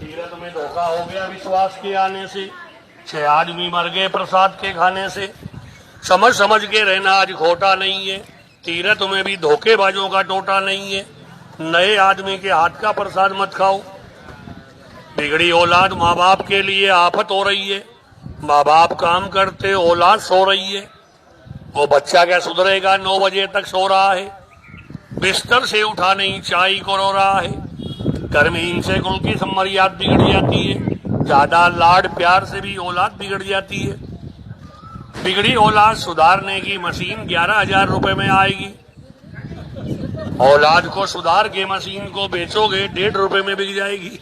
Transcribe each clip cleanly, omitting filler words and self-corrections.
तीरथ में धोखा हो गया विश्वास के आने से, 6 आदमी मर गए प्रसाद के खाने से। समझ समझ के रहना आज खोटा नहीं है, तीरथ में भी धोखेबाजों का टोटा नहीं है। नए आदमी के हाथ का प्रसाद मत खाओ। बिगड़ी औलाद माँ बाप के लिए आफत हो रही है। माँ बाप काम करते औलाद सो रही है। वो बच्चा क्या सुधरेगा, 9 बजे तक सो रहा है, बिस्तर से उठा नहीं चाय को रो रहा है। घर में इनसे कुल की मर्यादा बिगड़ जाती है। ज्यादा लाड प्यार से भी औलाद बिगड़ जाती है। बिगड़ी औलाद सुधारने की मशीन 11,000 रुपए में आएगी। औलाद को सुधार के मशीन को बेचोगे 1.5 रुपए में बिक जाएगी।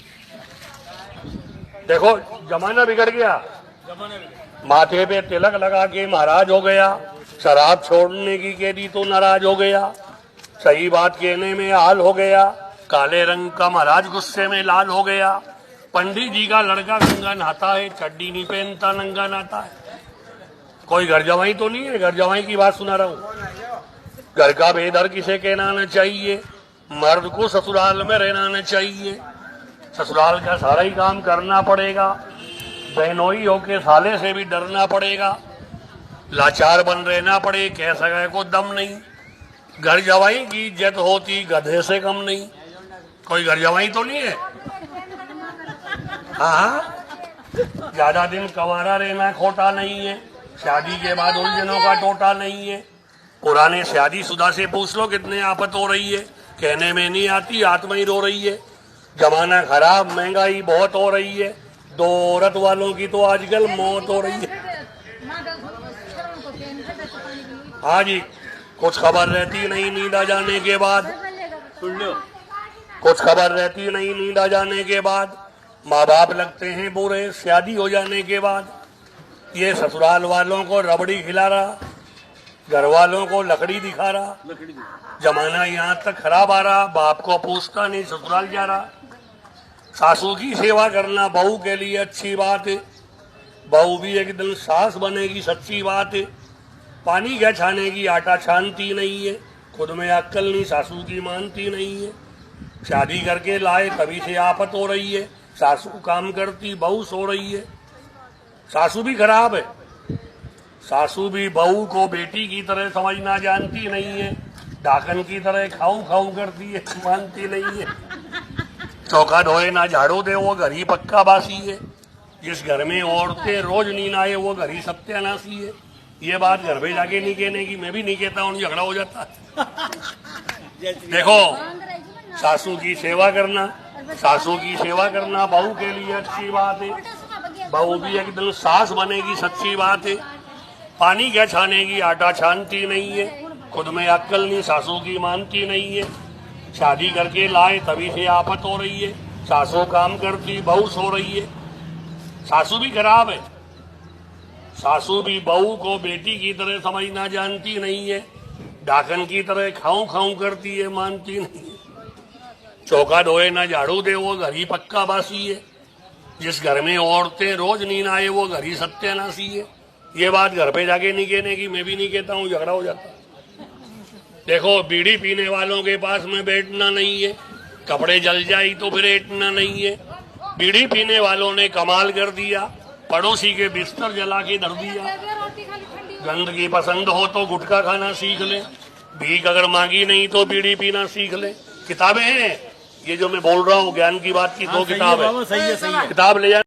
देखो जमाना बिगड़ गया। माथे पे तिलक लगा के महाराज हो गया, शराब छोड़ने की कह दी तो नाराज हो गया, सही बात कहने में हाल हो गया, काले रंग का महाराज गुस्से में लाल हो गया। पंडित जी का लड़का गंगा नहाता है, चड्डी नहीं पहनता, नंगा नहाता है। कोई घर जवाई तो नहीं है, घर जवाई की बात सुना रहा हूँ। घर का बेदर किसे कहना न चाहिए, मर्द को ससुराल में रहना न चाहिए। ससुराल का सारा ही काम करना पड़ेगा, बहनोई होके साले से भी डरना पड़ेगा। लाचार बन रहना पड़े, कह सके को दम नहीं। घर जवाई की इज्जत होती गधे से कम नहीं। कोई घर जवाई तो नहीं है। हाँ, ज्यादा दिन कंवारा रहना खोटा नहीं है, शादी के बाद उलझनों का टोटा नहीं है। पुराने शादीशुदा से पूछ लो कितने आफत हो रही है, कहने में नहीं आती, आत्मा ही रो रही है। जमाना खराब, महंगाई बहुत हो रही है, 2 औरत वालों की तो आजकल मौत हो रही है। हाँ जी, कुछ खबर रहती नहीं नींद आ जाने के बाद। सुन लो, कुछ खबर रहती नहीं नींद आ जाने के बाद। माँ बाप लगते हैं बुरे शादी हो जाने के बाद। ये ससुराल वालों को रबड़ी खिला रहा, घर वालों को लकड़ी दिखा रहा। जमाना यहाँ तक खराब आ रहा, बाप को पूछता नहीं, ससुराल जा रहा। सासू की सेवा करना बहू के लिए अच्छी बात है, बहू भी एक दिन सास बनेगी, सच्ची बात है। पानी क्या छाने की आटा छानती नहीं है, खुद में अक्ल नहीं, सासू की मानती नहीं है। शादी करके लाए तभी से आफत हो रही है। सासू काम करती, बहू सो रही है। सासू भी खराब है, सासू भी बहू को बेटी की तरह समझना जानती नहीं है, डाकन की तरह खाऊ खाऊ करती है, मानती नहीं है। चौका धोए ना झाड़ू दे वो घर ही पक्का बासी है। जिस घर में औरतें रोज नींद आए वो घर ही सत्यानाशी है। ये बात घर पे जाके नहीं कहने की, मैं भी नहीं कहता हूँ, झगड़ा हो जाता है। देखो, सासू की सेवा करना, सासू की सेवा करना बहू के लिए अच्छी बात है। बहू भी एक दिन सास बनेगी, सच्ची बात है। पानी क्या छानेगी आटा छानती नहीं है, खुद में अक्ल नहीं, सासू की मानती नहीं है। शादी करके लाए तभी से आफत हो रही है। सासू काम करती, बहू सो रही है। सासू भी खराब है, सासू भी बहू को बेटी की तरह समझना जानती नहीं है, डाकन की तरह खाऊं खाऊं करती है, मानती नहीं है। चौका धोए ना झाड़ू दे वो घर ही पक्का बासी है। जिस घर में औरतें रोज नींद आए वो घर ही सत्यानाशी है। ये बात घर पे जाके नहीं कहने की, मैं भी नहीं कहता हूँ, झगड़ा हो जाता। देखो, बीड़ी पीने वालों के पास में बैठना नहीं है, कपड़े जल जाए तो फिर ऐटना नहीं है। बीड़ी पीने वालों ने कमाल कर दिया, पड़ोसी के बिस्तर जला के धर दिया। गंदगी पसंद हो तो गुटखा खाना सीख ले, भीख अगर मांगी नहीं तो बीड़ी पीना सीख ले। किताबें हैं, ये जो मैं बोल रहा हूँ ज्ञान की बात की, 2 किताब है, किताब ले जा।